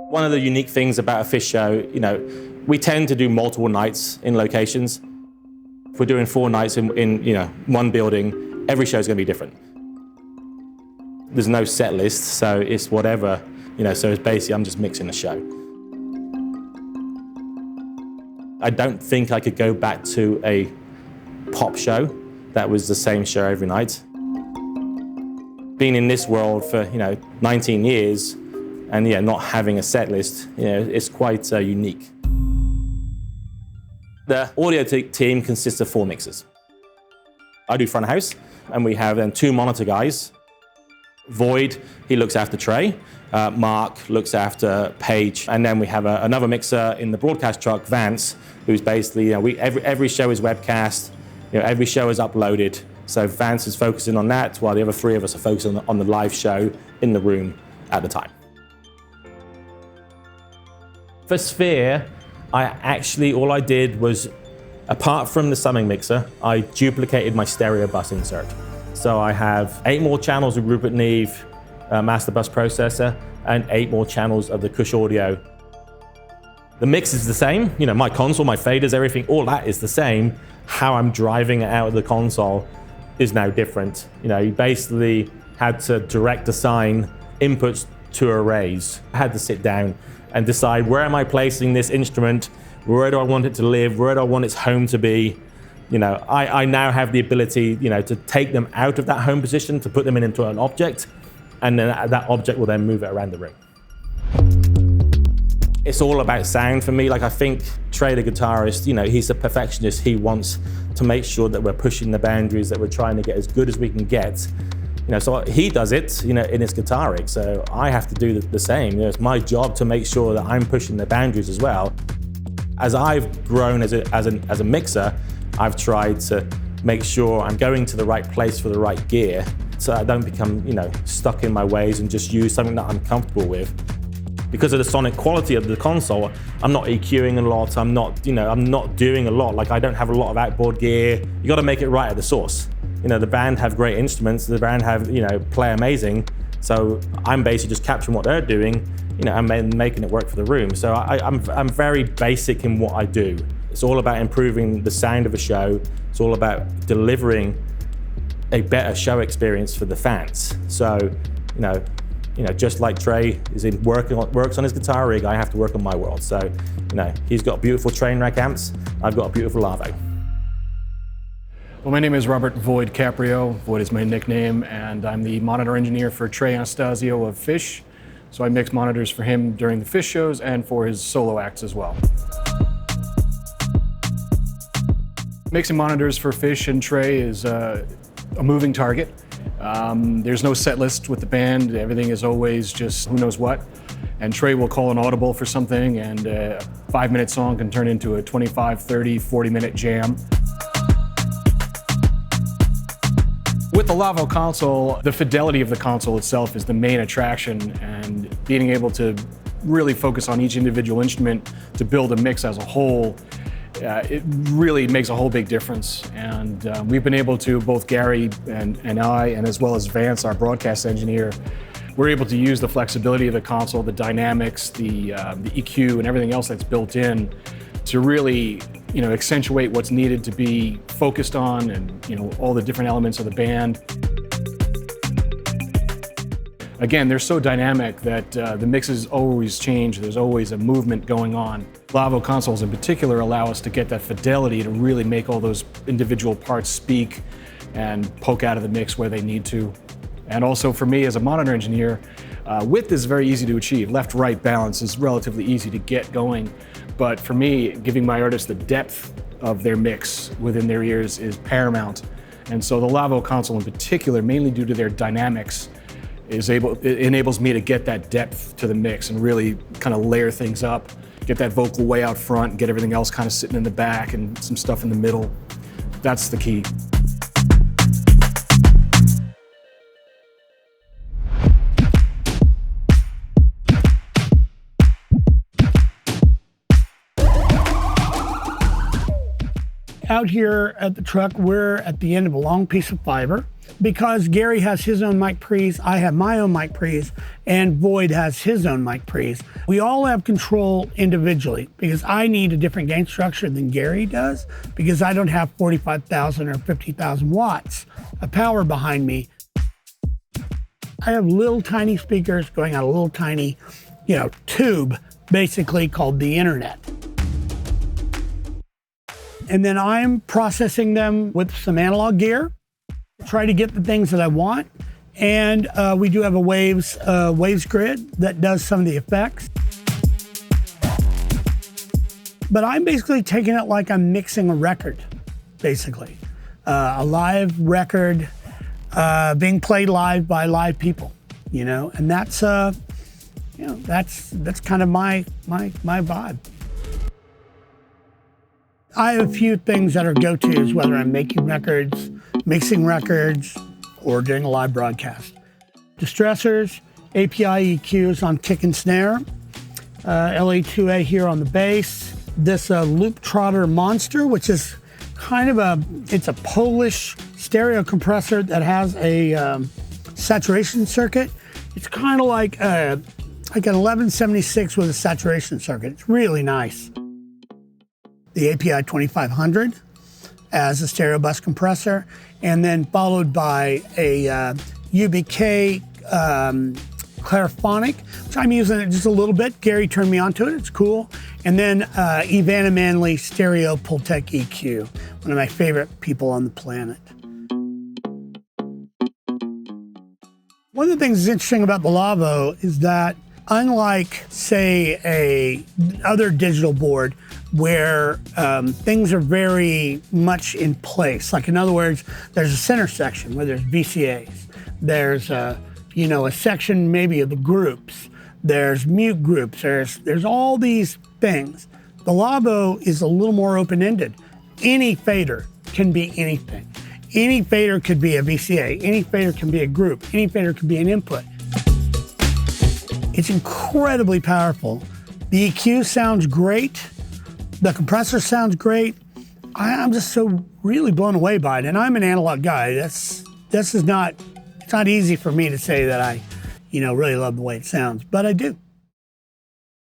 One of the unique things about a Phish show, we tend to do multiple nights in locations. If we're doing 4 nights in one building, every show is going to be different. There's no set list, so it's whatever, so it's basically I'm just mixing the show. I don't think I could go back to a pop show that was the same show every night. Being in this world for 19 years and not having a set list, it's quite unique. The audio team consists of 4 mixers. I do front of house, and we have then 2 monitor guys. Void, he looks after Trey. Mark looks after Paige, and then we have another mixer in the broadcast truck, Vance, who's basically every show is webcast, every show is uploaded. So Vance is focusing on that, while the other 3 of us are focusing on the live show in the room at the time. For Sphere, all I did was, apart from the summing mixer, I duplicated my stereo bus insert. So I have 8 more channels of Rupert Neve master bus processor and 8 more channels of the Cush audio. The mix is the same, my console, my faders, everything, all that is the same. How I'm driving it out of the console is now different. You basically had to direct assign inputs to arrays. I had to sit down and decide, where am I placing this instrument? Where do I want it to live? Where do I want its home to be? I now have the ability, to take them out of that home position, to put them into an object, and then that object will then move it around the room. It's all about sound for me. I think Trey, the guitarist, he's a perfectionist. He wants to make sure that we're pushing the boundaries, that we're trying to get as good as we can get. So he does it, in his guitar rig. So I have to do the same. It's my job to make sure that I'm pushing the boundaries as well. As I've grown as a mixer, I've tried to make sure I'm going to the right place for the right gear, so I don't become, stuck in my ways and just use something that I'm comfortable with. Because of the sonic quality of the console, I'm not EQing a lot. I'm not doing a lot. I don't have a lot of outboard gear. You got to make it right at the source. The band have great instruments. The band have, play amazing. So I'm basically just capturing what they're doing, and making it work for the room. So I'm very basic in what I do. It's all about improving the sound of a show. It's all about delivering a better show experience for the fans. So, just like Trey works on his guitar rig, I have to work on my world. So, he's got beautiful train rack amps. I've got a beautiful Lawo. Well, my name is Robert Void Caprio. Void is my nickname, and I'm the monitor engineer for Trey Anastasio of Phish. So I mix monitors for him during the Phish shows and for his solo acts as well. Mixing monitors for Phish and Trey is a moving target. There's no set list with the band. Everything is always just who knows what. And Trey will call an audible for something, and a 5-minute song can turn into a 25, 30, 40-minute jam. With the Lawo console, the fidelity of the console itself is the main attraction, and being able to really focus on each individual instrument to build a mix as a whole, it really makes a whole big difference. And we've been able to, both Gary and I, and as well as Vance, our broadcast engineer, we're able to use the flexibility of the console, the dynamics, the EQ, and everything else that's built in to really, accentuate what's needed to be focused on, and all the different elements of the band. Again, they're so dynamic that the mixes always change. There's always a movement going on. Lawo consoles in particular allow us to get that fidelity to really make all those individual parts speak and poke out of the mix where they need to. And also for me as a monitor engineer, width is very easy to achieve. Left-right balance is relatively easy to get going. But for me, giving my artists the depth of their mix within their ears is paramount. And so the Lawo console in particular, mainly due to their dynamics, it enables me to get that depth to the mix and really kind of layer things up, get that vocal way out front, and get everything else kind of sitting in the back and some stuff in the middle. That's the key. out here at the truck, we're at the end of a long piece of fiber. Because Garry has his own mic pre's, I have my own mic pre's, and Void has his own mic pre's. We all have control individually because I need a different gain structure than Garry does because I don't have 45,000 or 50,000 watts of power behind me. I have little tiny speakers going on a little tiny, tube, basically called the internet. And then I'm processing them with some analog gear. Try to get the things that I want. And we do have a waves grid that does some of the effects. But I'm basically taking it like I'm mixing a record, basically. A live record being played live by live people, and that's kind of my vibe. I have a few things that are go-tos, whether I'm making records, mixing records, or doing a live broadcast. Distressors, API EQs on kick and snare, LA2A here on the bass, this Loop Trotter Monster, which is kind of it's a Polish stereo compressor that has a saturation circuit. It's kind of like an 1176 with a saturation circuit. It's really nice. The API 2500 as a stereo bus compressor, and then followed by a UBK Clariphonic, which I'm using it just a little bit. Garry turned me onto it, it's cool. And then Ivana Manley Stereo Pultec EQ, one of my favorite people on the planet. One of the things that's interesting about the Lawo is that unlike, say, other digital board where things are very much in place, like in other words, there's a center section where there's VCAs, there's a section maybe of the groups, there's mute groups, there's all these things. The Lawo is a little more open-ended. Any fader can be anything. Any fader could be a VCA, any fader can be a group, any fader can be an input. It's incredibly powerful. The EQ sounds great. The compressor sounds great. I'm just so really blown away by it. And I'm an analog guy. It's not easy for me to say that I, really love the way it sounds, but I do.